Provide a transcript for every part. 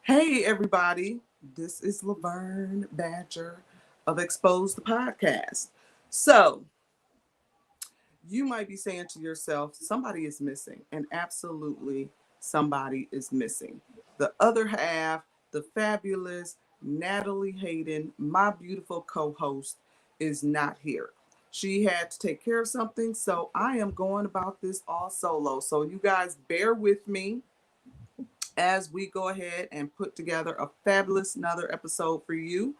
Hey, everybody. This is Laverne Badger of Expose the Podcast. So, you might be saying to yourself, somebody is missing, and absolutely somebody is missing. The other half, the fabulous Natalie Hayden, my beautiful co host, is not here. She had to take care of something, so I am going about this all solo. So, you guys bear with me as we go ahead and put together a fabulous another episode for you.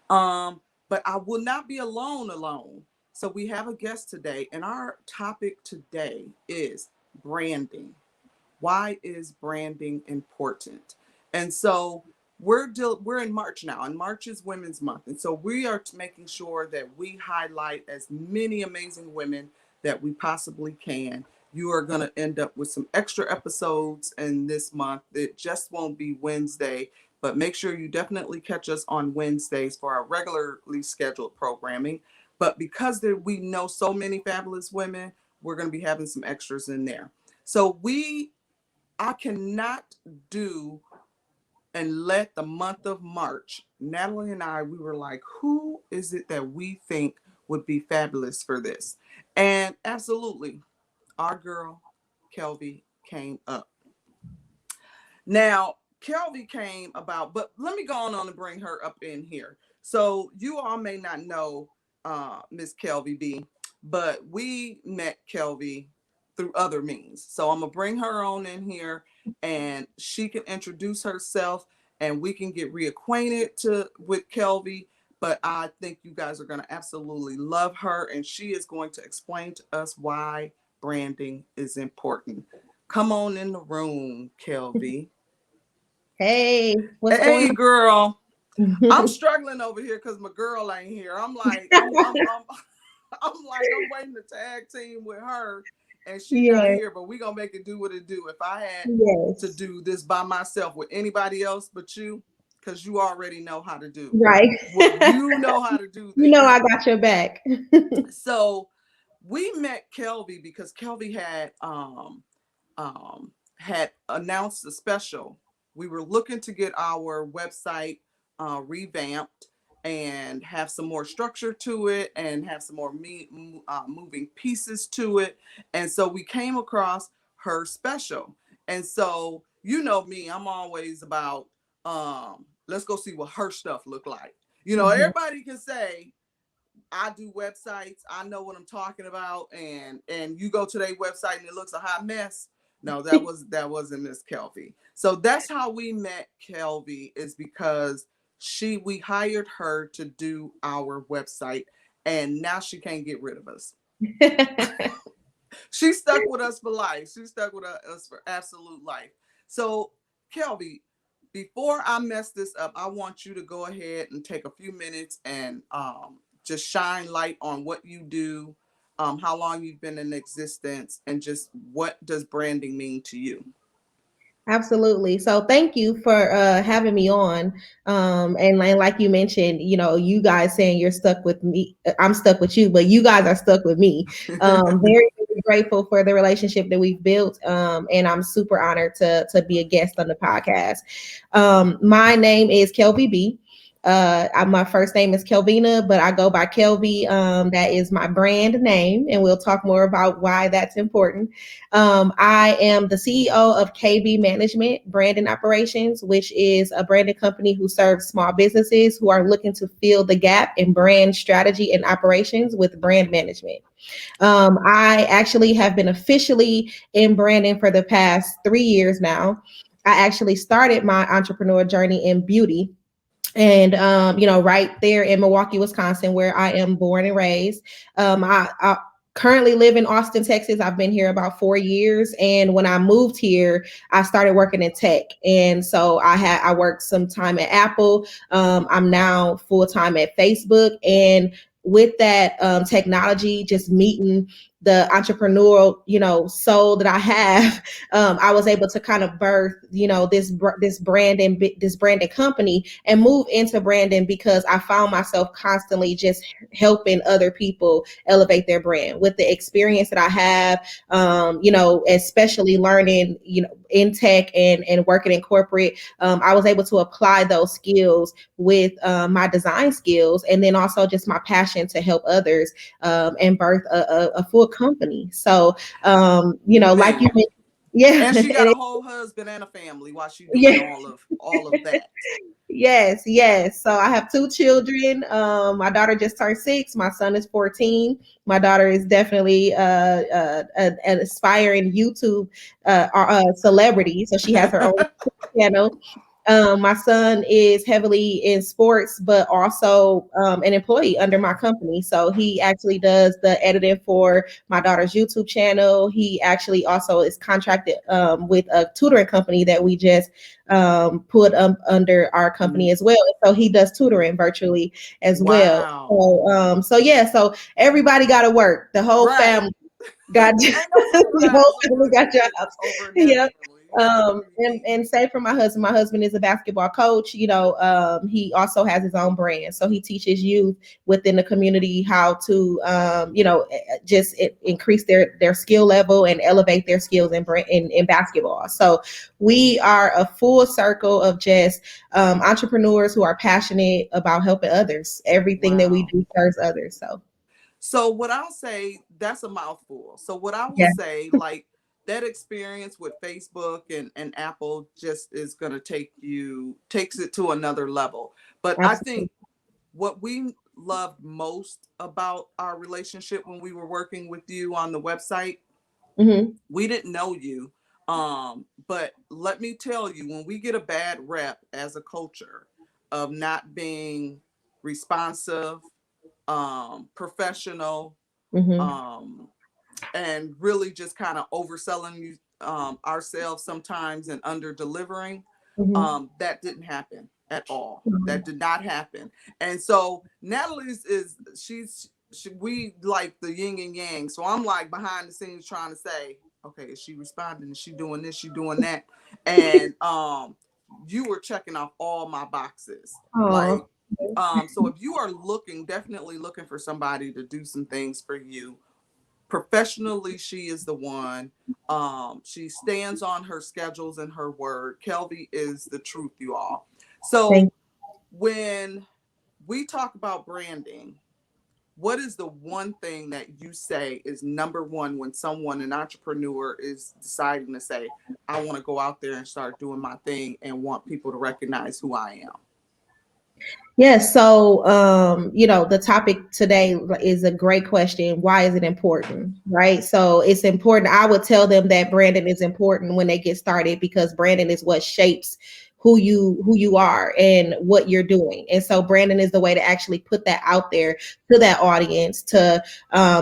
But I will not be alone. So we have a guest today, and our topic today is branding. Why is branding important? And so we're in March now, and March is Women's Month, and so we are making sure that we highlight as many amazing women that we possibly can. You are going to end up with some extra episodes in this month. It just won't be Wednesday, but make sure you definitely catch us on Wednesdays for our regularly scheduled programming. But because we know so many fabulous women, we're going to be having some extras in there. So I cannot do and let the month of March, Natalie and we were like, who is it that we think would be fabulous for this? And absolutely, our girl, Kelvy, came up. Now, Kelvy came about, but let me go on and bring her up in here. So you all may not know Miss Kelvy B, but we met Kelvy through other means. So I'm gonna bring her on in here, and she can introduce herself, and we can get reacquainted with Kelvy. But I think you guys are gonna absolutely love her, and she is going to explain to us why branding is important. Come on in the room, Kelvy. Hey, what's going Hey, girl. I'm on? struggling over here because my girl ain't here. I'm waiting to tag team with her, and she not Yeah, here. But we gonna make it do what it do. If I had to yes, do this by myself with anybody else but you, because you already know how to do right. what you know how to do You know things. I got your back. So we met Kelvy because Kelvy had announced a special. We were looking to get our website revamped and have some more structure to it and have some more moving pieces to it. And so we came across her special. And so, you know me, I'm always about, let's go see what her stuff look like. You know, Mhm. everybody can say, I do websites. I know what I'm talking about, and you go to their website and it looks a hot mess. No, that wasn't Miss Kelvy. So that's how we met Kelvy, is because we hired her to do our website, and now she can't get rid of us. She stuck with us for life. She stuck with us for absolute life. So, Kelvy, before I mess this up, I want you to go ahead and take a few minutes and just shine light on what you do, how long you've been in existence, and just what does branding mean to you. Absolutely. So thank you for having me on. And like you mentioned, you guys saying you're stuck with me. I'm stuck with you, but you guys are stuck with me. Very, very grateful for the relationship that we've built. And I'm super honored to be a guest on the podcast. My name is Kelvy B. My first name is Kelvena, but I go by Kelvy. That is my brand name, and we'll talk more about why that's important. I am the CEO of KB Management Brand and Operations, which is a branded company who serves small businesses who are looking to fill the gap in brand strategy and operations with brand management. I actually have been officially in branding for the past 3 years now. I actually started my entrepreneur journey in beauty and right there in Milwaukee, Wisconsin, where I am born and raised. I currently live in Austin, Texas. I've been here about 4 years, and when I moved here, I started working in tech, and so I worked some time at Apple. I'm now full time at Facebook, and with that technology, just meeting the entrepreneurial, soul that I have, I was able to kind of birth, this brand and this branded company and move into branding because I found myself constantly just helping other people elevate their brand with the experience that I have, especially learning, in tech and working in corporate. I was able to apply those skills with my design skills, and then also just my passion to help others, and birth a full company. So, like you Man. mentioned, yeah, And she got a whole husband and a family while she doing yeah. all of that. Yes, yes. So I have two children. My daughter just turned 6. My son is 14. My daughter is definitely an aspiring YouTube celebrity. So she has her own channel. My son is heavily in sports, but also an employee under my company. So he actually does the editing for my daughter's YouTube channel. He actually also is contracted with a tutoring company that we just put under our company as well. So he does tutoring virtually as well. Wow. So yeah, so everybody got to work. The whole Right. family got Ain't no the whole sunrise family got jobs. over in that Yep. family. You got everything you need. And say for my husband is a basketball coach. He also has his own brand, so he teaches youth within the community how to, just increase their skill level and elevate their skills in basketball. So we are a full circle of just entrepreneurs who are passionate about helping others. Everything that we Wow. do serves others. So So what I'll say, that's a mouthful. So what I will yeah, say, like that experience with Facebook and Apple just is gonna takes it to another level. But I absolutely. think what we loved most about our relationship when we were working with you on the website, Hmm. we didn't know you. But let me tell you, when we get a bad rep as a culture of not being responsive, professional, Hmm. um, and really just kind of overselling ourselves sometimes and under delivering, Hmm. that didn't happen at all. That Hmm. did not happen. And so Natalie's is we like the yin and yang. So I'm like behind the scenes trying to say, okay, is she responding? Is she doing this? She doing that? And you were checking off all my boxes. Like, Oh, so if you are looking, definitely looking for somebody to do some things for you professionally, she is the one. She stands on her schedules and her word. Kelvy is the truth, you all. So thank when we talk about branding, what is the one thing that you say is number one when someone, an entrepreneur, is deciding to say, I want to go out there and start doing my thing and want people to recognize who I am? Yes. So, the topic today is a great question. Why is it important? Right. So it's important. I would tell them that branding is important when they get started because branding is what shapes who you are and what you're doing. And so branding is the way to actually put that out there to that audience, to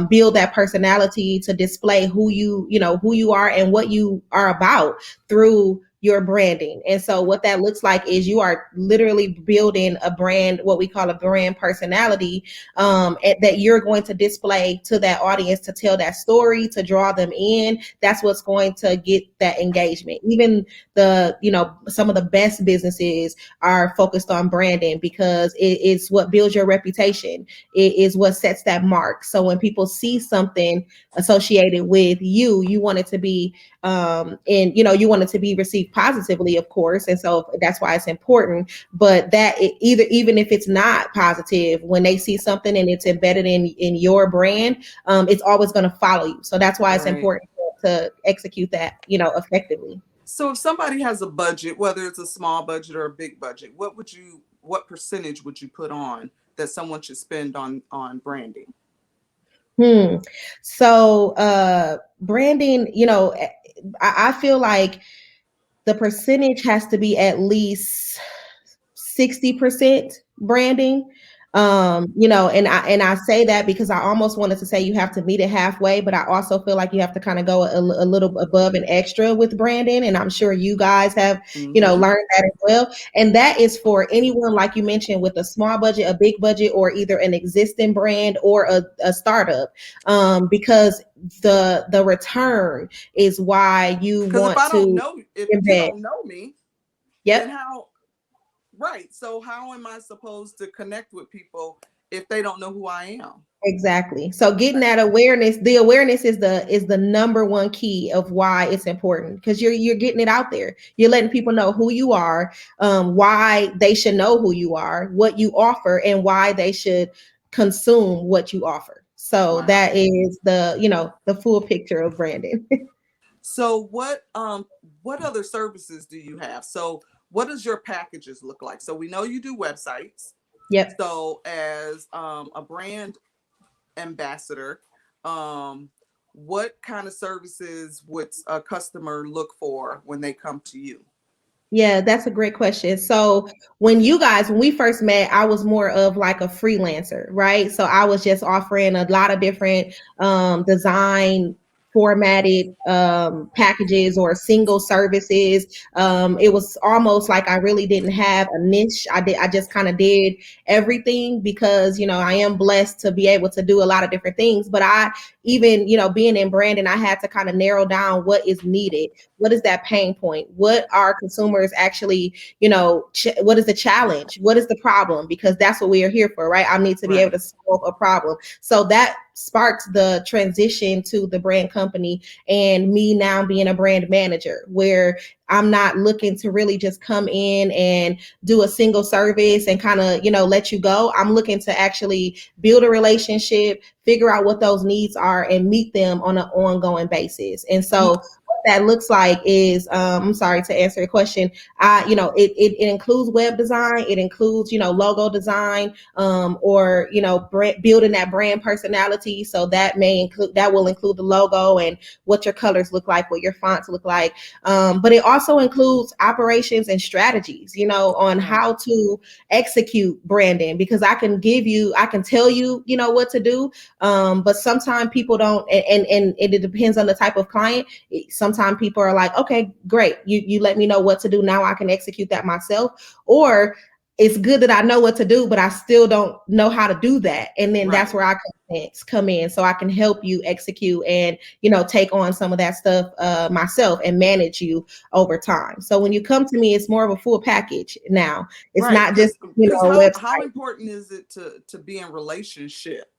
build that personality, to display who you are and what you are about through your branding. And so what that looks like is you are literally building a brand, what we call a brand personality, that you're going to display to that audience to tell that story, to draw them in. That's what's going to get that engagement. Even some of the best businesses are focused on branding because it's what builds your reputation. It is what sets that mark. So when people see something associated with you, you want it to be and you want it to be received positively, of course, and so that's why it's important. But even if it's not positive, when they see something and it's embedded in your brand, it's always going to follow you. So that's why it's Right. important to execute that effectively. So if somebody has a budget, whether it's a small budget or a big budget, what percentage would you put on that someone should spend on branding? Hmm. So branding, I feel like the percentage has to be at least 60% branding. And I say that because I almost wanted to say you have to meet it halfway, but I also feel like you have to kind of go a little above and extra with branding. And I'm sure you guys have, Mm-hmm. learned that as well. And that is for anyone, like you mentioned, with a small budget, a big budget, or either an existing brand or a startup. Because the return is why you Because want to if you invest. don't know me, then Yep. how? Right. So how am I supposed to connect with people if they don't know who I am? Exactly. So getting Right. that awareness, the awareness is the number one key of why it's important, because you're getting it out there. You're letting people know who you are, why they should know who you are, what you offer, and why they should consume what you offer. So Wow. that is the, the full picture of branding. So what other services do you have? So what does your packages look like? So we know you do websites. Yep. So as a brand ambassador, um, what kind of services would a customer look for when they come to you? Yeah, that's a great question. So when we first met, I was more of like a freelancer, right? So I was just offering a lot of different design formatted packages or single services. It was almost like I really didn't have a niche. I just kind of did everything because, I am blessed to be able to do a lot of different things. But I even, being in branding, I had to kind of narrow down what is needed. What is that pain point? What are consumers actually, what is the challenge? What is the problem? Because that's what we are here for, right? I need to be able Right. to solve a problem. So that sparked the transition to the brand company and me now being a brand manager, where I'm not looking to really just come in and do a single service and kind of, let you go. I'm looking to actually build a relationship, figure out what those needs are, and meet them on an ongoing basis. And so that looks like is I'm sorry, to answer your question, it includes web design, it includes, logo design, or building that brand personality. So that will include the logo and what your colors look like, what your fonts look like, but it also includes operations and strategies, on Right. how to execute branding, because I can tell you, what to do, but sometimes people don't, and it depends on the type of client. Sometimes people are like, okay, great, you let me know what to do, now I can execute that myself. Or it's good that I know what to do, but I still don't know how to do that. And then that's Right. where I can come in, so I can help you execute and, take on some of that stuff myself and manage you over time. So when you come to me, it's more of a full package now. It's Right. not just, a How website. important is it to be in relationship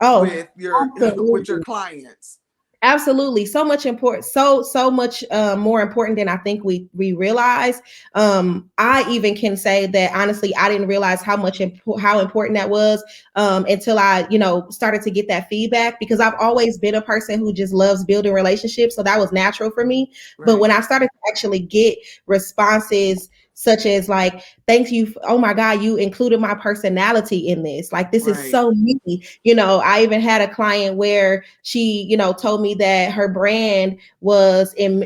Oh, with your with your absolutely. clients? Absolutely. So much important. So much more important than I think we realize. I even can say that honestly, I didn't realize how important that was until I, started to get that feedback, because I've always been a person who just loves building relationships. So that was natural for me. But Right. when I started to actually get responses such as like, thank you, oh my God, you included my personality in this, like this is Right. so me. I even had a client where she, told me that her brand was in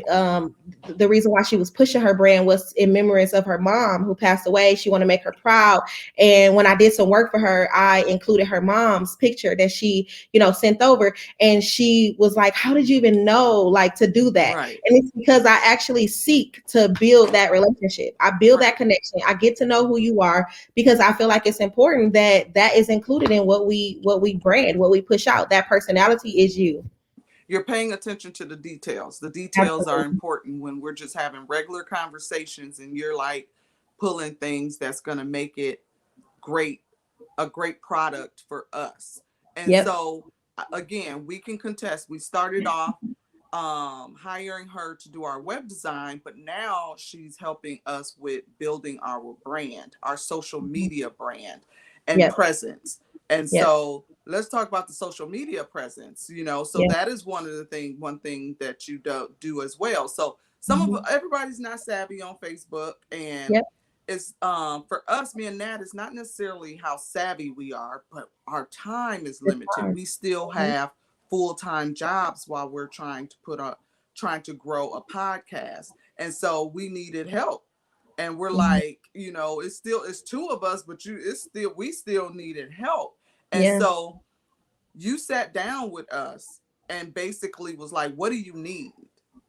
the reason why she was pushing her brand was in memories of her mom who passed away. She wanted to make her proud. And when I did some work for her, I included her mom's picture that she, sent over. And she was like, how did you even know like to do that? Right. And it's because I actually seek to build that relationship. I build Right. that connection. I get to know who you are, because I feel like it's important that that is included in what we brand, what we push out. That personality is you. You're paying attention to the details. The details are Absolutely. important when we're just having regular conversations and you're like pulling things that's going to make it great, a great product for us. And Yep. so again, we can contest. We started off hiring her to do our web design, but now she's helping us with building our brand, our social media brand and Yep. presence. And Yep. so let's talk about the social media presence, so Yep. that is one thing that you do as well. So some of Mhm. everybody's not savvy on Facebook, and Yep. it's for us, me and Nat, it's not necessarily how savvy we are, but our time is It's limited. fine. We still Mhm. have full-time jobs while we're trying to grow a podcast. And so we needed help. And we're Mhm. like, it's two of us, but we still needed help. And Yeah. so you sat down with us and basically was like, what do you need?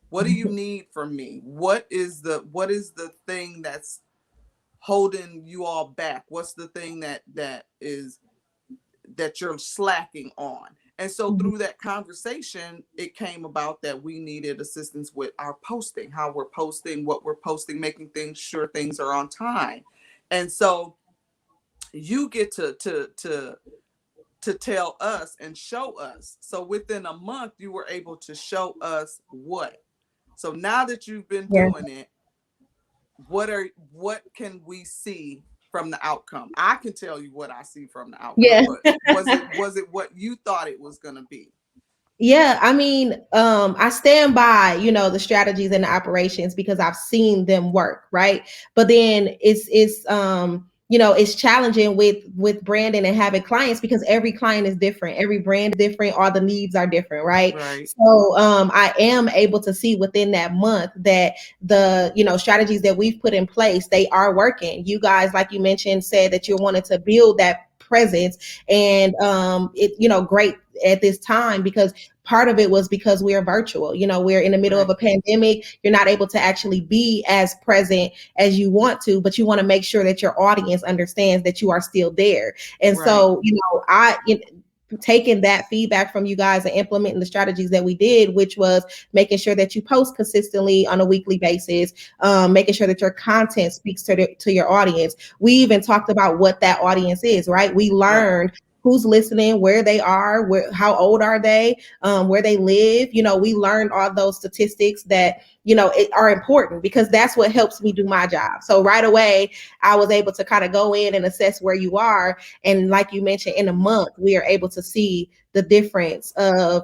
What do you need from me? What is the thing that's holding you all back? What's the thing that you're slacking on? And so Mhm. through that conversation, it came about that we needed assistance with our posting, how we're posting, what we're posting, making things sure things are on time. And so you get to tell us and show us. So within a month, you were able to show us what. So now that you've been Yeah. doing it, what can we see from the outcome? I can tell you what I see from the outcome, Yeah. but was it what you thought it was going to be? Yeah, I mean, I stand by, the strategies and the operations because I've seen them work, right? But then it's challenging with branding and having clients because every client is different, every brand is different, all the needs are different, right? Right, So I am able to see within that month that the strategies that we've put in place, they are working. You guys, like you mentioned, said that you wanted to build that presence, and great at this time because part of it was because we are virtual. We're in the middle of right, a pandemic. You're not able to actually be as present as you want to, but you want to make sure that your audience understands that you are still there. And right, so, taking that feedback from you guys and implementing the strategies that we did, which was making sure that you post consistently on a weekly basis, making sure that your content speaks to your audience. We even talked about what that audience is, right? We right, learned who's listening, where they are, how old are they, where they live. We learned all those statistics that are important because that's what helps me do my job. So right away, I was able to kind of go in and assess where you are, and like you mentioned, in a month, we are able to see the difference of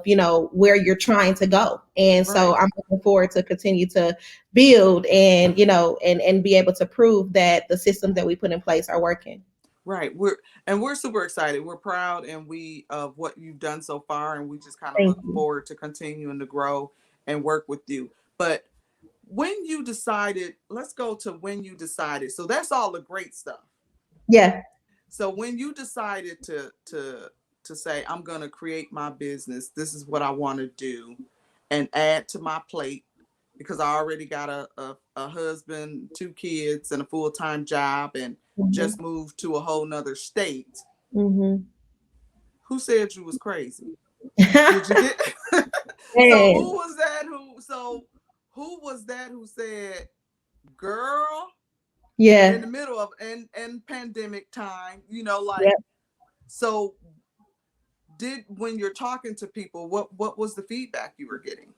where you're trying to go. And so right, I'm looking forward to continue to build and and be able to prove that the systems that we put in place are working. right. We're super excited. We're proud and we of what you've done so far, and we just kind of Thank look you. forward to continuing to grow and work with you. But when you decided, let's go to when you decided. So that's all the great stuff. Yeah. So when you decided to say I'm going to create my business, this is what I want to do and add to my plate because I already got a husband, two kids and a full-time job and just Hmm. moved to a whole nother state. Hmm. Who said you was crazy? Did you get so And who was that who said, girl, in yeah. the middle of and pandemic time, like, Yeah. so did when you're talking to people, what was the feedback you were getting?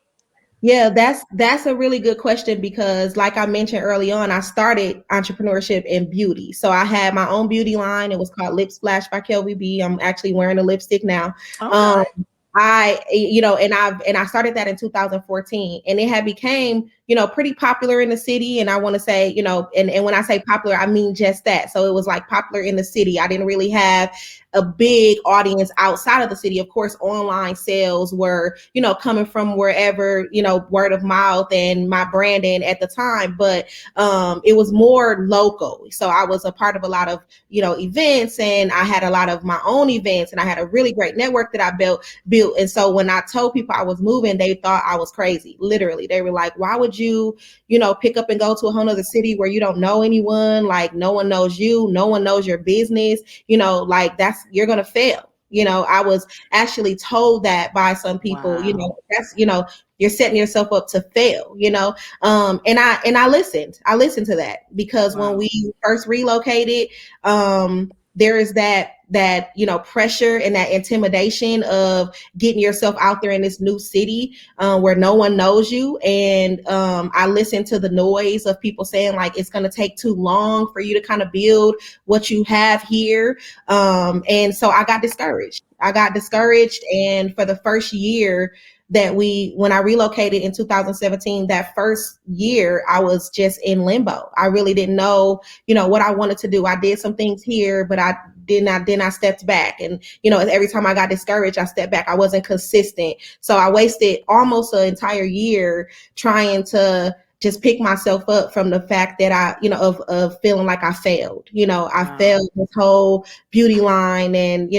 Yeah, that's a really good question because like I mentioned early on, I started entrepreneurship in beauty. So I had my own beauty line. It was called Lip Splash by Kelvy B. I'm actually wearing a lipstick now. Okay. Um and I started that in 2014, and it had became, pretty popular in the city. And I want to say, and when I say popular, I mean just that. So it was like popular in the city. I didn't really have a big audience outside of the city. Of course, online sales were, coming from wherever, word of mouth and my branding at the time, but it was more local. So I was a part of a lot of, events, and I had a lot of my own events, and I had a really great network that I built. And so when I told people I was moving, they thought I was crazy. Literally, they were like, why would you, pick up and go to a whole other city where you don't know anyone? Like, no one knows you, no one knows your business, like you're going to fail. I was actually told that by some people, Wow. that's, you're setting yourself up to fail, I listened to that because when Wow. we first relocated, there is that pressure and that intimidation of getting yourself out there in this new city, where no one knows you. And I listened to the noise of people saying like it's going to take too long for you to kind of build what you have here. And so I got discouraged, and for the first year when I relocated in 2017, that first year I was just in limbo. I really didn't know, what I wanted to do. I did some things here, but I stepped back. And, every time I got discouraged, I stepped back. I wasn't consistent. So I wasted almost an entire year trying to just pick myself up from the fact that of feeling like I failed. I Wow. failed this whole beauty line, and,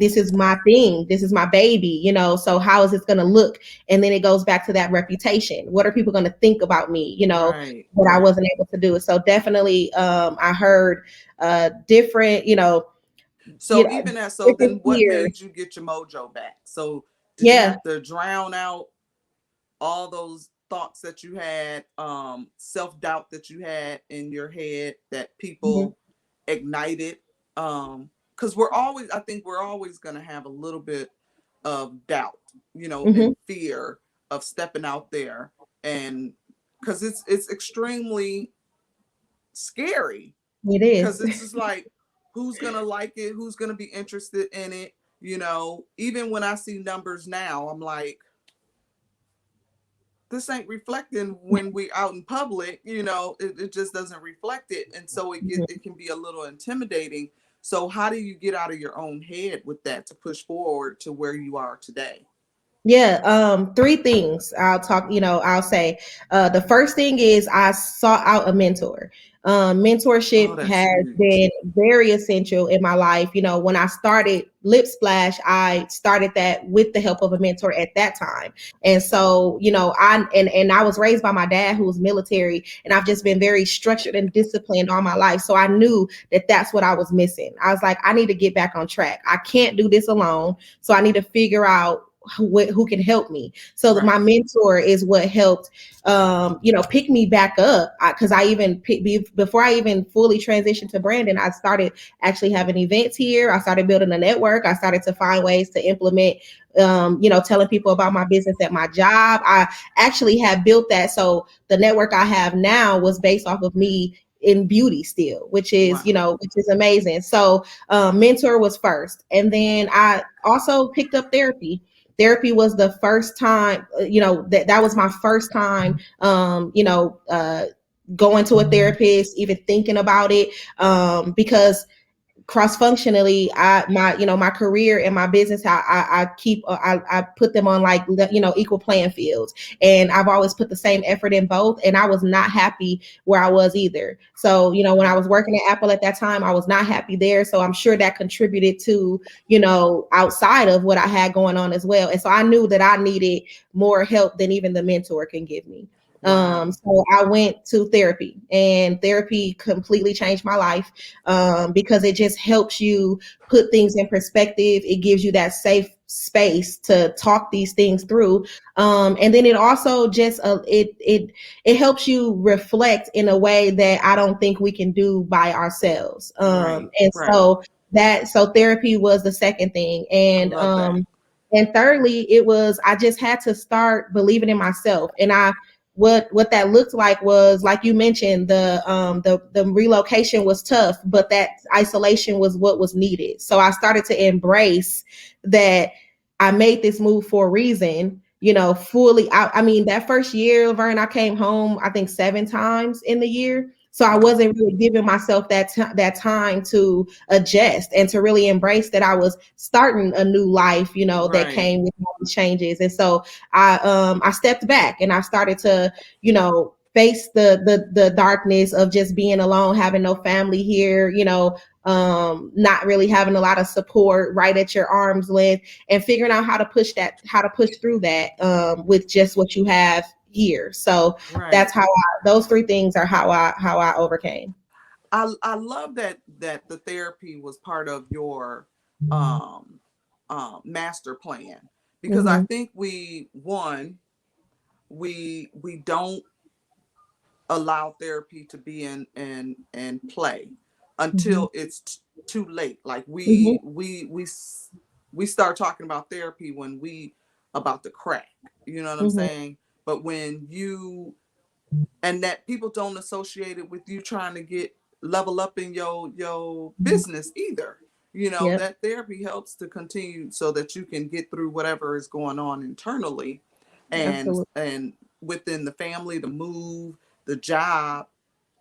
this is my thing. This is my baby, so how is this going to look? And then it goes back to that reputation. What are people going to think about me, Right. that I Right. wasn't able to do it? So definitely, I heard different, you So know, even as so, different then what fear. made you get your mojo back? So did you Yeah. have to drown out all those thoughts that you had, self-doubt that you had in your head that Hmm. people ignited? Because we're always, I think we're always going to have a little bit of doubt, Hmm. and fear of stepping out there, and because it's extremely scary, It because is. it's just like, who's gonna like it, who's gonna be interested in it, even when I see numbers now, I'm like, this ain't reflecting when we out in public, it just doesn't reflect it, and so it can be a little intimidating. So how do you get out of your own head with that to push forward to where you are today? Yeah, three things I'll talk, I'll say. The first thing is I sought out a mentor. Oh, Mentorship that's has huge. been very essential in my life. When I started Lip Splash, I started that with the help of a mentor at that time. And so, and I was raised by my dad who was military, and I've just been very structured and disciplined all my life. So I knew that that's what I was missing. I was like, I need to get back on track. I can't do this alone. So I need to figure out who can help me. So that my Right. mentor is what helped, pick me back up. Because I even before I even fully transitioned to Brandon, I started actually having events here. I started building a network. I started to find ways to implement, telling people about my business at my job. I actually had built that. So the network I have now was based off of me in beauty still, Wow. which is amazing. So mentor was first, and then I also picked up therapy. Therapy was the first time, that was my first time, going to a therapist, even thinking about it, because cross functionally, my career and my business, I keep, I put them on, like, equal playing fields, and I've always put the same effort in both, and I was not happy where I was either. So when I Right. was working at Apple at that time, I was not happy there, so I'm sure that contributed to, outside of what I had going on as well. And so I knew that I needed more help than even the mentor can give me. Wow. So I went to therapy, and therapy completely changed my life, because it just helps you put things in perspective. It gives you that safe space to talk these things through, and then it also just, it helps you reflect in a way that I don't think we can do by ourselves. Right. And Right. so therapy was the second thing, I love that. and thirdly, it was, I just had to start believing in myself. And what that looked like was, like you mentioned, the relocation was tough, but that isolation was what was needed. So I started to embrace that I made this move for a reason, fully. I mean, that first year, Laverne, I came home, I think 7 times in the year. So I Wow. wasn't really giving myself that time to adjust and to really embrace that I was starting a new life, that Right. came with all the changes. And so I stepped back, and I started to, face the darkness of just being alone, having no family here, not really having a lot of support right at your arm's length, and figuring out how to push through that, with just what you have here. So Right. those three things are how I overcame. I love that the therapy was part of your um master plan, because I Mm-hmm. think we don't allow therapy to be in play Mm-hmm. until it's too late. Like Mm-hmm. we start talking about therapy when we about to crack, you know what I'm Mm-hmm. saying? But when you and that people don't associate it with you trying to get level up in your business either. Yep. That therapy helps to continue so that you can get through whatever is going on internally, and Absolutely. within the family, the move, the job,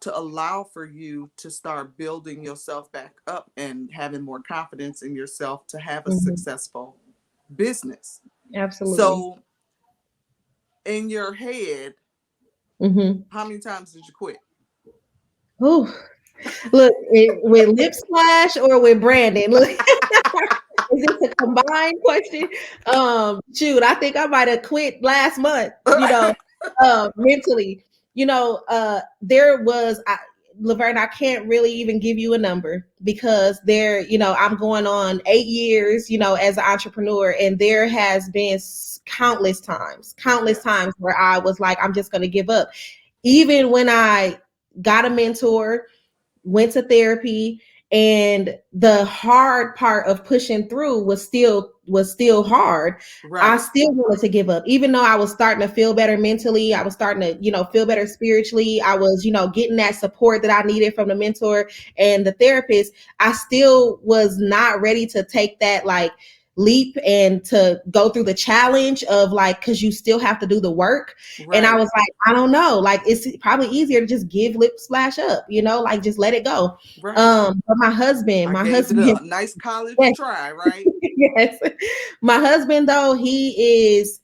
to allow for you to start building yourself back up and having more confidence in yourself to have a Mm-hmm. successful business. Absolutely. So in your head, Mm-hmm. how many times did you quit? Ooh. Look, with Lip Splash or with Brandon? Look, is this a combined question? Shoot, I think I might have quit last month, mentally. There was Laverne, I can't really even give you a number because there, I'm going on 8 years, as an entrepreneur, and there has been countless Yes. times where I was like, I'm just going to give up. Even when I got a mentor, went to therapy, and the hard part of pushing through was still hard. I Right. still wanted to give up, even though I was starting to feel better mentally. I was starting to feel better spiritually. I was getting that support that I needed from the mentor and the therapist. I still was not ready to take that like leap and to go through the challenge of like, because you still have to do the work. And I Right. was like, I don't know, like it's probably easier to just give lip splash up, like just let it go. Right. But my husband, I my gave it husband, a nice college yes, try, right? yes, my husband though, he is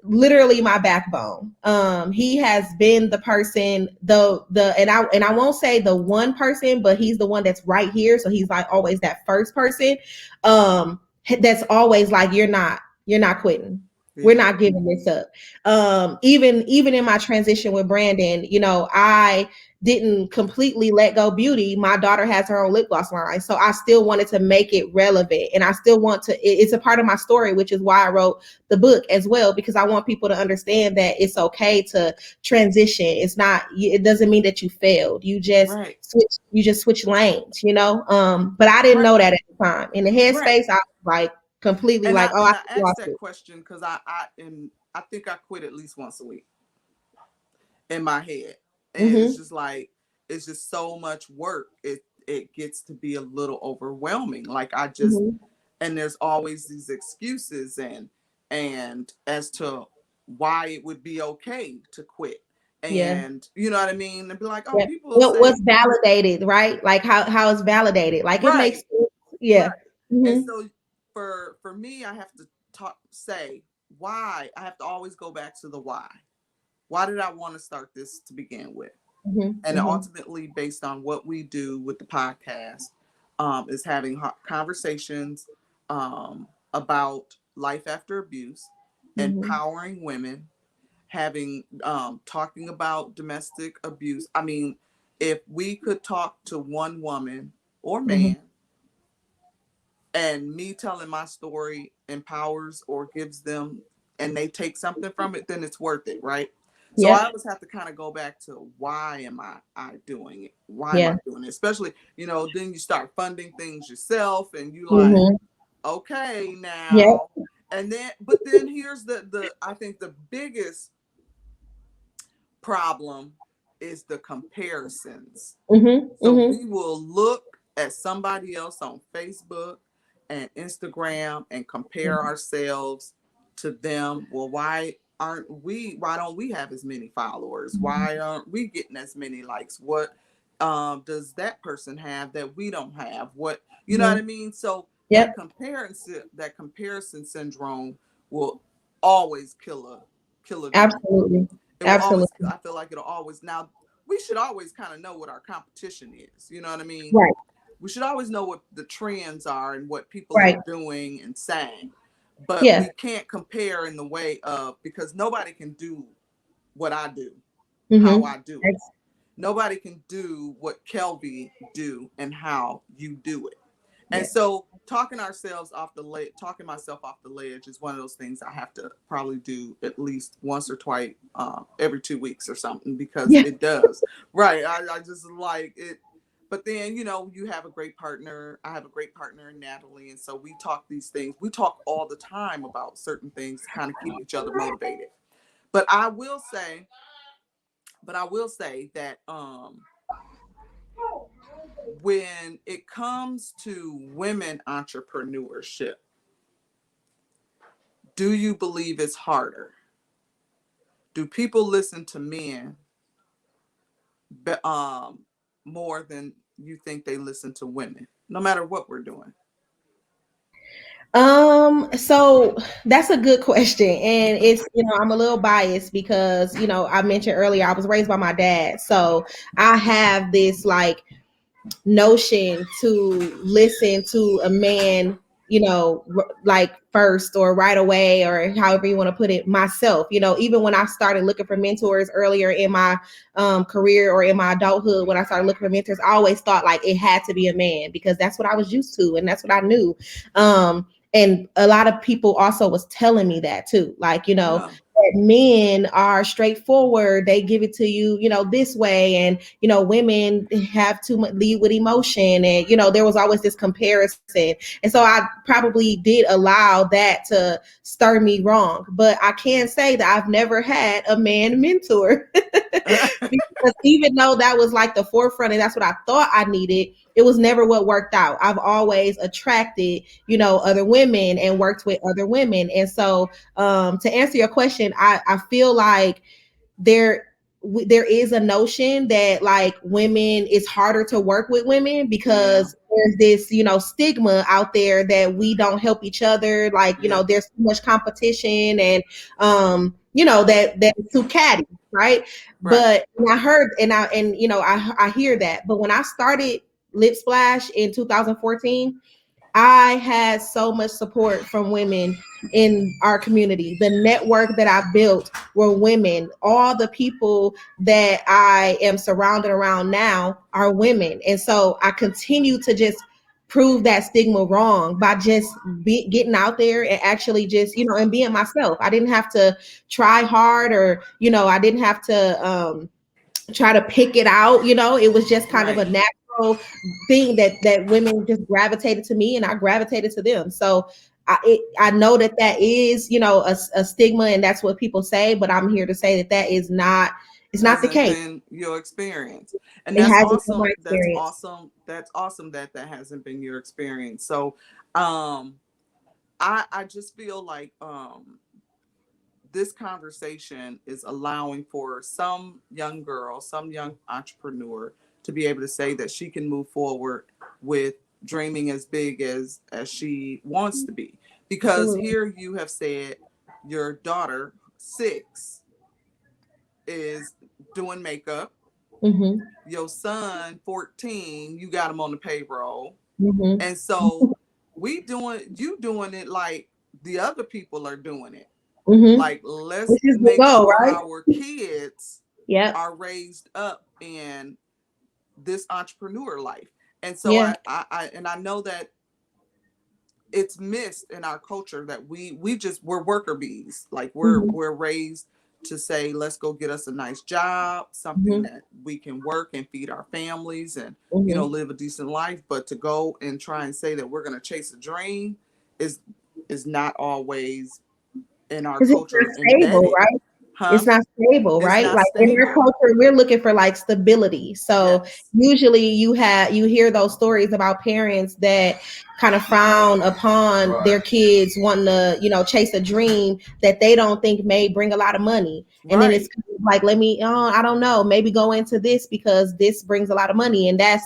literally my backbone. He has been the person, and I won't say the one person, but he's the one that's right here. So he's like always that first person. That's always like, you're not quitting. We're Yeah. not giving this up. Even in my transition with Brandon, I didn't completely let go beauty. My daughter has her own lip gloss line. So I still wanted to make it relevant. And I still want to, it's a part of my story, which is why I wrote the book as well, because I want people to understand that it's okay to transition. It doesn't mean that you failed. Right. You just switch lanes, but I didn't Right. know that at the time. In the Right. headspace, I was like completely And like, I oh, I and I asked lost that it. question because I think I quit at least once a week in my head. And it's Mm-hmm. just like it's just so much work. It gets to be a little overwhelming. Like I just Mm-hmm. and there's always these excuses and as to why it would be okay to quit. Yeah. And you know what I mean? And be like, oh, Yeah. people will What was say, validated, right? Like how it's validated. Like it makes right, sense. right. Yeah. And Mm-hmm. so for me, I have to say why. I have to always go back to the why. Why did I want to start this to begin with? Mm-hmm. And Mm-hmm. ultimately, based on what we do with the podcast, is having conversations about life after abuse, Mm-hmm. empowering women, having talking about domestic abuse. I mean, if we could talk to one woman or Mm-hmm. man and me telling my story empowers or gives them and they take something from it, then it's worth it, right? So I Yep. always have to kind of go back to why am I doing it? Why am Yeah. I doing it? Especially, then you start funding things yourself and you like, Mm-hmm. okay, Yep. now and then here's the I think the biggest problem is the comparisons. Mm-hmm. So Mm-hmm. we will look at somebody else on Facebook and Instagram and compare Mm-hmm. ourselves to them. Well, why don't we have as many followers? Why aren't we getting as many likes? What does that person have that we don't have? What you know what I Mm-hmm. mean? So Yep. that comparison syndrome will always kill a dream. Absolutely. It will always, Absolutely. I feel like it'll always, now we should always kind of know what our competition is. You know what I mean? Right. We should always know what the trends are and what people are Right. doing and saying. But Yeah. we can't compare in the way of, because nobody can do what I do, how Mm-hmm. I do it. Nobody can do what Kelvy do and how you do it. And Yeah. so talking myself off the ledge is one of those things I have to probably do at least once or twice every 2 weeks or something because Yeah. it does. Right. I just like it. But then, you have a great partner. I have a great partner in Natalie. And so we talk these things. We talk all the time about certain things to kind of keep each other motivated. But I will say that when it comes to women entrepreneurship, do you believe it's harder? Do people listen to men more than you think they listen to women, no matter what we're doing? So that's a good question. And it's, I'm a little biased because, I mentioned earlier I was raised by my dad. So I have this like notion to listen to a man, like first or right away, or however you want to put it, myself. Even when I started looking for mentors earlier in my career or in my adulthood, when I started looking for mentors, I always thought like it had to be a man because that's what I was used to and that's what I knew. And a lot of people also was telling me that too, like, Yeah. that men are straightforward, they give it to you, this way, and women have too much lead with emotion, and there was always this comparison, and so I probably did allow that to stir me wrong. But I can say that I've never had a man mentor. Because even though that was like the forefront and that's what I thought I needed, it was never what worked out. I've always attracted, other women and worked with other women. And so, to answer your question, I feel like there there is a notion that like women, it's harder to work with women Yeah. because there's this stigma out there that we don't help each other, like Yeah. there's too much competition, and that's too catty, right? Right. But I heard, and I hear that, but when I started Lip Splash in 2014, I had so much support from women in our community. The network that I built were women. All the people that I am surrounded around now are women. And so I continue to just prove that stigma wrong by just getting out there and actually just, and being myself. I didn't have to try hard, or, I didn't have to try to pick it out. It was just kind of a Right. natural thing that women just gravitated to me and I gravitated to them. So I know that is a stigma, and that's what people say, but I'm here to say that is not, it's not the Hasn't case. been your experience. And It that's hasn't been awesome. my That's experience. awesome. That's awesome that that hasn't been your experience. So um I just feel like this conversation is allowing for some young girl, some young entrepreneur to be able to say that she can move forward with dreaming as big as she wants to be. Because Absolutely. here you have said your daughter 6 is doing makeup. Mm-hmm. Your son 14, you got him on the payroll. Mm-hmm. And so you doing it like the other people are doing it. Mm-hmm. Like, let's Which is the make goal, sure right? our kids Yep. are raised up in this entrepreneur life. And so Yeah. I know that it's missed in our culture that we're worker bees. Like Mm-hmm. we're raised to say, let's go get us a nice job, something Mm-hmm. that we can work and feed our families and Mm-hmm. live a decent life. But to go and try and say that we're going to chase a dream is not always in our Because it's not culture stable, embedded. right? Huh? It's not stable, It's right? not Like in our stable. culture, we're looking for like stability. So Yes. usually you hear those stories about parents that kind of frown upon their kids wanting to, chase a dream that they don't think may bring a lot of money. And then it's Right. kind of like, I don't know, maybe go into this because this brings a lot of money. And that's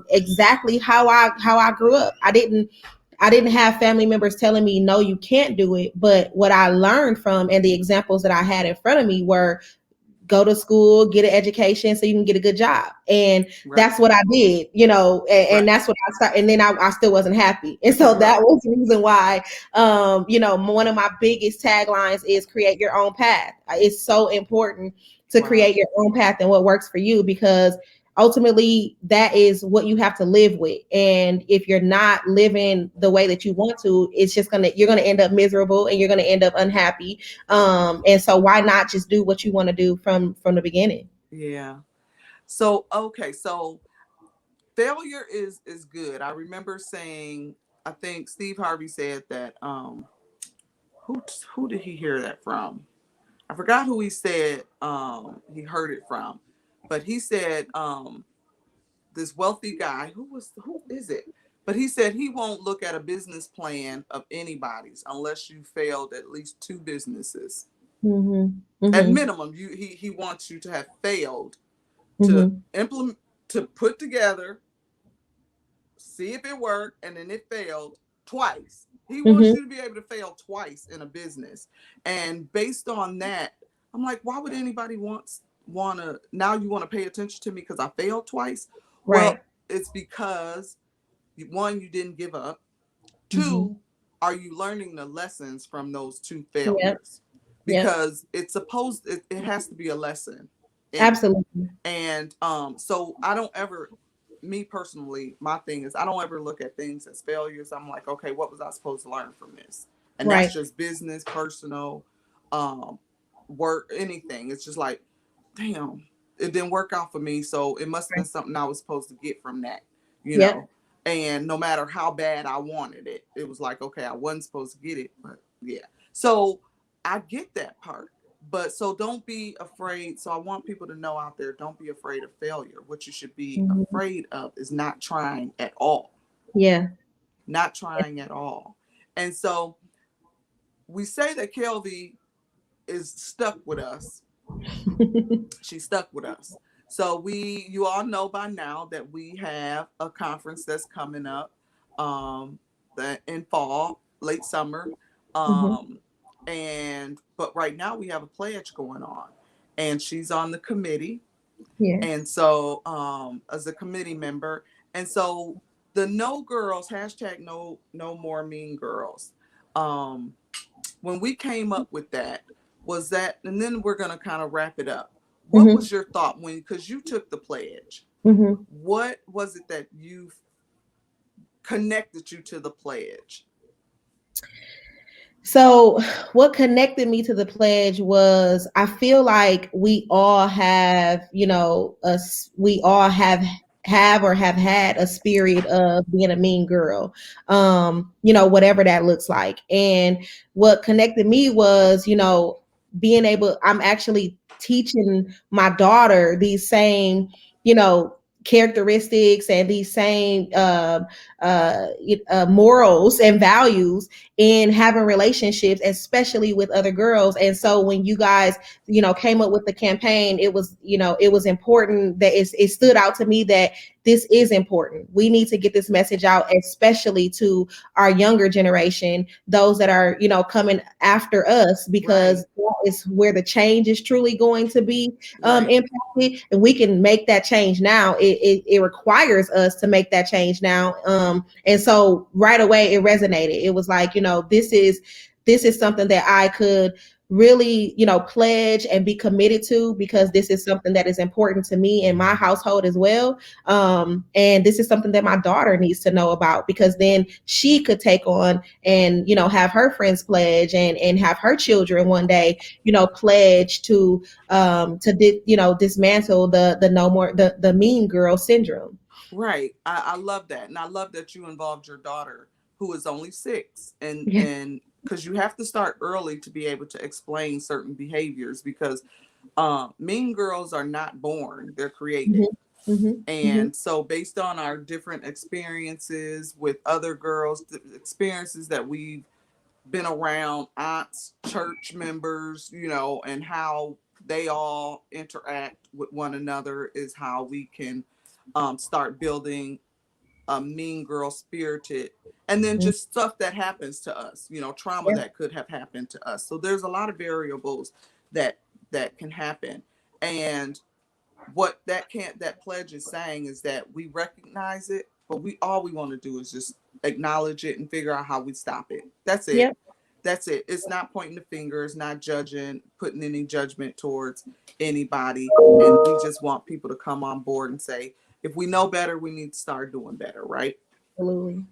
exactly how I grew up. I didn't have family members telling me, no, you can't do it. But what I learned from and the examples that I had in front of me were go to school, get an education so you can get a good job. And Right. that's what I did, and Right. that's what I started. And then I still wasn't happy. And so that Right. was the reason why, one of my biggest taglines is create your own path. It's so important to Wow. create your own path and what works for you, because ultimately that is what you have to live with. And if you're not living the way that you want to, you're gonna end up miserable and you're gonna end up unhappy. And so why not just do what you want to do from the beginning? Yeah. So okay, so failure is good. I remember saying, I think Steve Harvey said that who did he hear that from? I forgot who he said he heard it from. But he said this wealthy guy, who is it? But he said he won't look at a business plan of anybody's unless you failed at least 2 businesses. Mm-hmm. At Mm-hmm. minimum, he wants you to have failed to Mm-hmm. implement, to put together, see if it worked, and then it failed twice. He wants Mm-hmm. you to be able to fail twice in a business. And based on that, I'm like, why would anybody wanna now you want to pay attention to me because I failed twice? Right. Well, it's because one, you didn't give up. Mm-hmm. Two, are you learning the lessons from those two Yep. failures? Yep. Because it has to be a lesson in it. Absolutely. And so I don't ever, me personally, my thing is I don't ever look at things as failures. I'm like, okay, what was I supposed to learn from this? And that's Right. just business, personal, um, work, anything. It's just like, damn, it didn't work out for me. So it must have been Right. something I was supposed to get from that, you Yep. know. And no matter how bad I wanted it, it was like, okay, I wasn't supposed to get it, but yeah. So I get that part. But so don't be afraid. So I want people to know out there, don't be afraid of failure. What you should be Mm-hmm. afraid of is not trying at all. Yeah. Not trying at all. And so we say that Kelvy is stuck with us. She's stuck with us. So you all know by now that we have a conference that's coming up, that in fall, late summer. Mm-hmm. Um, but right now we have a pledge going on, and she's on the committee. And Yes. so, as a committee member, and so the no girls hashtag no more mean girls. Um, when we came up with that, was that, and then we're gonna kind of wrap it up. What Mm-hmm. was your thought when, because you took the pledge? Mm-hmm. What was it that you connected you to the pledge? So, what connected me to the pledge was I feel like we all have, us, we all have or have had a spirit of being a mean girl, whatever that looks like. And what connected me was, being able, I'm actually teaching my daughter these same, you know, characteristics and these same morals and values in having relationships, especially with other girls. And so when you guys, came up with the campaign, it was important that it stood out to me that this is important. We need to get this message out, especially to our younger generation, those that are, coming after us, because Right, that is where the change is truly going to be right, impacted. And we can make that change now. It requires us to make that change now. And so right away it resonated. It was like, this is something that I could really, pledge and be committed to, because this is something that is important to me and my household as well. And this is something that my daughter needs to know about, because then she could take on and, have her friends pledge, and have her children one day, pledge to dismantle the no more the mean girl syndrome. right. I love that, and I love that you involved your daughter, who is only 6, Yeah. and because you have to start early to be able to explain certain behaviors, because mean girls are not born; they're created. Hmm. Hmm. Hmm. And so, based on our different experiences with other girls, the experiences that we've been around, aunts, church members, and how they all interact with one another, is how we can start building a mean girl spirited. And then just stuff that happens to us, trauma Yeah. that could have happened to us. So there's a lot of variables that can happen. And what that pledge is saying is that we recognize it, but we want to do is just acknowledge it and figure out how we stop it. That's it. Yep. That's it. It's not pointing the fingers, not judging, putting any judgment towards anybody. And we just want people to come on board and say, if we know better, we need to start doing better, right? Absolutely.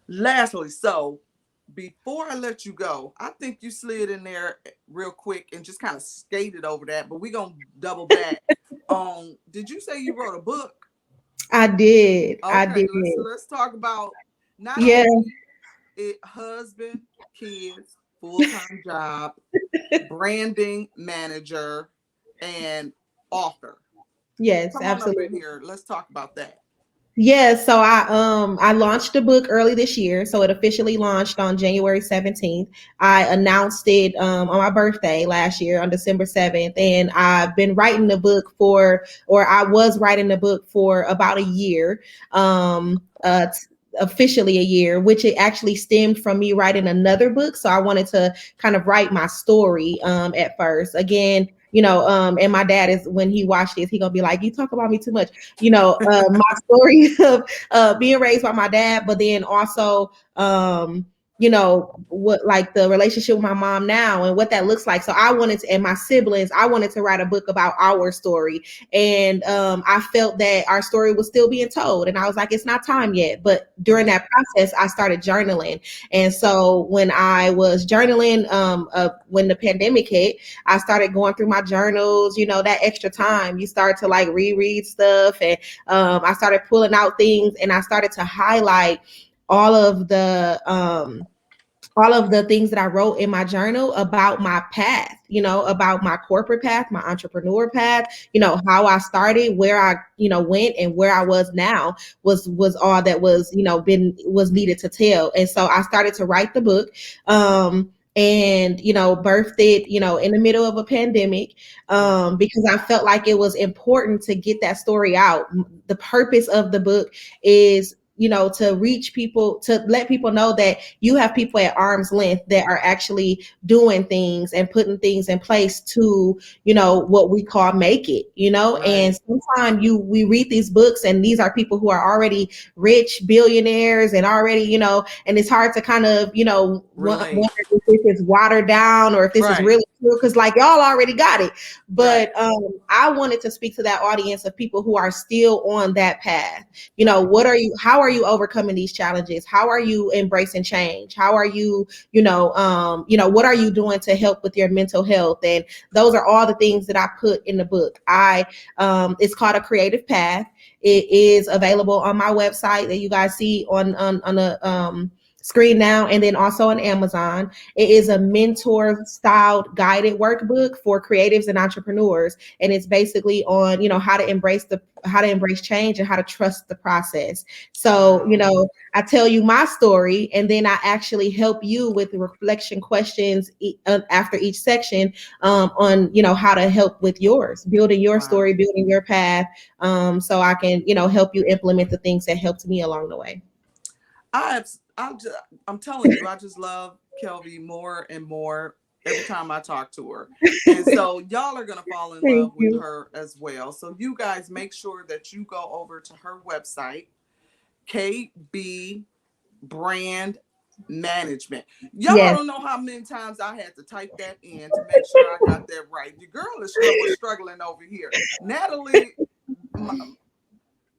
Lastly, so before I let you go, I think you slid in there real quick and just kind of skated over that, but we're going to double back. Did you say you wrote a book? I did. I Okay, did. let's talk about not Yeah. only it husband, kids, full-time job, branding manager, and author. Yes, Come on up in absolutely. here. Let's talk about that. Yeah, so I launched the book early this year. So it officially launched on January 17th. I announced it on my birthday last year on December 7th. And I've been writing the book or I was writing the book for about a year. Officially a year, which it actually stemmed from me writing another book. So I wanted to kind of write my story at first. Again, and my dad is, when he watched this, he gonna be like, you talk about me too much. My story of being raised by my dad, but then also what, like, the relationship with my mom now and what that looks like. So I wanted to, and my siblings, I wanted to write a book about our story. And I felt that our story was still being told. And I was like, it's not time yet. But during Right. that process, I started journaling. And so when I was journaling, when the pandemic hit, I started going through my journals. That extra time, you start to like reread stuff. And I started pulling out things, and I started to highlight all of the things that I wrote in my journal about my path, about my corporate path, my entrepreneur path, how I started, where I, went, and where I was now was all that was, was needed to tell. And so I started to write the book. And birthed it in the middle of a pandemic, because I felt like it was important to get that story out. The purpose of the book is to reach people, to let people know that you have people at arm's length that are actually doing things and putting things in place to, what we call make it, Right. and sometimes we read these books, and these are people who are already rich billionaires and already, and it's hard to kind of, wonder Relate. if this is watered down or if this is Right. really true, because like y'all already got it. Right. But I wanted to speak to that audience of people who are still on that path. How are you overcoming these challenges? How are you embracing change? How are you, what are you doing to help with your mental health? And those are all the things that I put in the book. It's called A Creative Path. It is available on my website that you guys see on the screen now, and then also on Amazon. It is a mentor styled guided workbook for creatives and entrepreneurs, and it's basically on how to embrace change and how to trust the process. So Wow. I tell you my story, and then I actually help you with the reflection questions after each section, on how to help with yours, building your Wow. story, building your path, so I can help you implement the things that helped me along the way. I I'm just, I'm telling you, I just love Kelvy more and more every time I talk to her. And so y'all are gonna fall in Thank love with you. her as well. So you guys make sure that you go over to her website, KB Brand Management. Y'all Yes. don't know how many times I had to type that in to make sure I got that right. Your girl is was struggling over here. Natalie, my,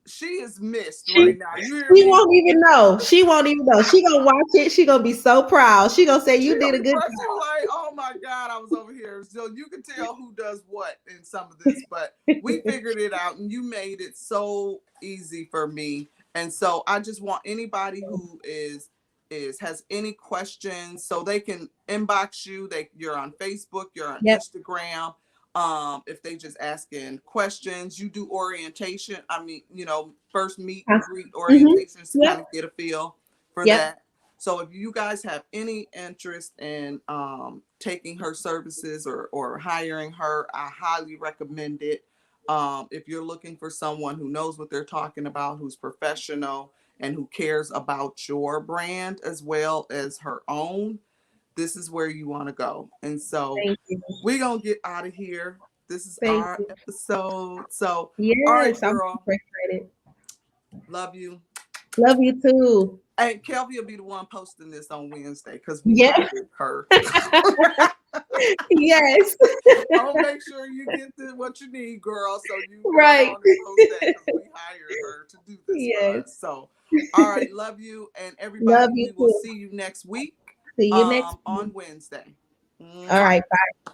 she is missed She right now. You hear she me? won't even know. She won't even know. She gonna watch it. She gonna be so proud. She gonna say She you did gonna a be good pressing like, oh my God, I was over here. So you can tell who does what in some of this, but we job. figured it out and you made it so easy for me. And so I just want anybody who is has any questions so they can inbox you. You're on Facebook, you're on Yep. Instagram. If they just asking questions, you do orientation. I mean, first meet and greet Mm-hmm. orientations to kind Yep. of get a feel for Yep. that. So if you guys have any interest in taking her services or hiring her, I highly recommend it. If you're looking for someone who knows what they're talking about, who's professional, and who cares about your brand as well as her own, this is where you want to go. And so Thank you. we're going to get out of here. This is Thank our you. episode. So, all right, Yes, I'm girl. frustrated. Love you. Love you too. Hey, Kelvy will be the one posting this on Wednesday because we Yeah. hired her. Yes. I'll make sure you get what you need, girl, so you go Right. on and post that because we hired her to do this for Yes. us. So, all right, love you and Love everybody. you We will too. see you next week See you next week. on Wednesday. All Mwah. right. Bye.